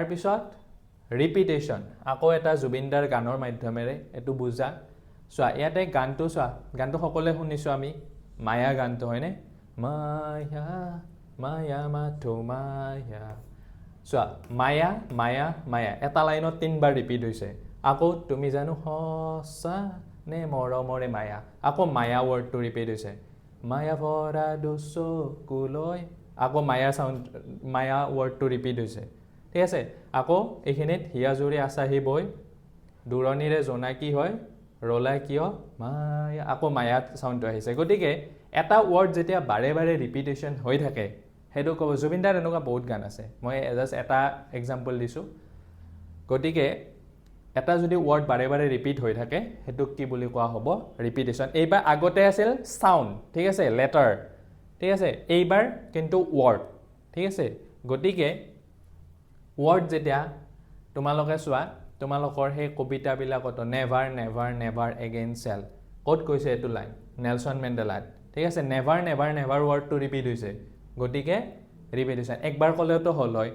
তাৰপিছত ৰিপিটেশ্যন আকৌ এটা জুবিনদাৰ গানৰ মাধ্যমেৰে এইটো বুজা চোৱা ইয়াতে গানটো চোৱা গানটো সকলোৱে শুনিছোঁ আমি মায়া গানটো হয়নে মায়া মায়া মাথো মায়া চোৱা মায়া মায়া মায়া এটা লাইনত 3বাৰ ৰিপিট হৈছে আকৌ তুমি জানো সঁচা নে মৰমৰে মায়া আকৌ মায়া ৱৰ্ডটো ৰিপিট হৈছে মায়া ভৰা দুচকুলৈ আকৌ মায়া সাউন্ড মায়া ৱৰ্ডটো ৰিপিট হৈছে ঠিক আছে আকৌ এইখিনিত হিয়াজুৰি আছাহি বৈ দুৰণিৰে জোনাকী হয় ৰলা কিয় মায়া আকৌ মায়া সাউন্ডটো আহিছে গতিকে এটা ৱৰ্ড যেতিয়া বাৰে বাৰে ৰিপিটেশ্যন হৈ থাকে হেতু কব জুবিনদাৰ এনেকুৱা বহুত গান আছে মই জাস্ট এটা এক্সাম্পল দিছো গতিকে এটা যদি ৱৰ্ড বাৰে বাৰে ৰিপিট হৈ থাকে হেতু কি বুলি কোৱা হ'ব ৰিপিটেশ্যন এইবাৰ আগতে আছিল সাউন্ড ঠিক আছে লেটাৰ ঠিক আছে এইবাৰ কিন্তু ৱৰ্ড ঠিক আছে গতিকে ৱৰ্ড যেতিয়া তোমালোকে চোৱা তোমালোকৰ সেই কবিতাবিলাকত never never never again shall ক'ত কৈছে এইটো লাইন নেলসন মেণ্ডেলাত ঠিক আছে নেভাৰ নেভাৰ নেভাৰ ৱৰ্ডটো ৰিপিট হৈছে গতিকে ৰিপিটেশ্যন একবাৰ ক'লেতো হ'ল হয়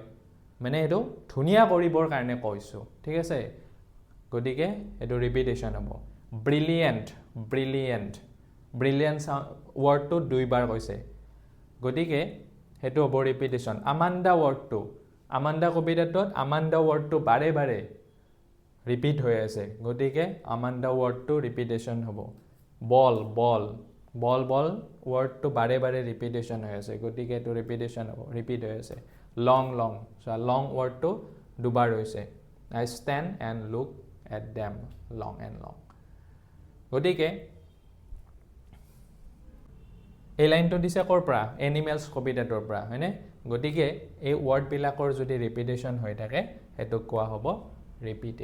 মানে এইটো ধুনীয়া কৰিবৰ কাৰণে কৈছোঁ ঠিক আছে গতিকে এইটো ৰিপিটেশ্যন হ'ব ব্ৰিলিয়েণ্ট ব্ৰিলিয়েণ্ট ব্ৰিলিয়েণ্ট ৱৰ্ডটো 2বাৰ কৈছে গতিকে সেইটো হ'ব ৰিপিটেশ্যন আমাণ্ডা ৱৰ্ডটো আমাণ্ডা কবিতাটোত আমাণ্ডা ৱৰ্ডটো বাৰে বাৰে ৰিপিট হৈ আছে গতিকে আমাণ্ডা ৱৰ্ডটো ৰিপিটেশ্যন হ'ব বল বল বল বল ৱৰ্ডটো বাৰে বাৰে ৰিপিটেশ্যন হৈ আছে গতিকে এইটো ৰিপিটেশ্যন হ'ব ৰিপিট হৈ আছে লং লং চোৱা লং ৱৰ্ডটো 2বাৰ হৈছে I stand and look at them long and long গতিকে এই লাইনটো দিছে ক'ৰ পৰা এনিমেলছ কবিতাটোৰ পৰা হয়নে গতিকে এই ৱৰ্ডবিলাকৰ যদি ৰিপিটেশ্যন হৈ থাকে সেইটোক কোৱা হ'ব ৰিপিটেশ্যন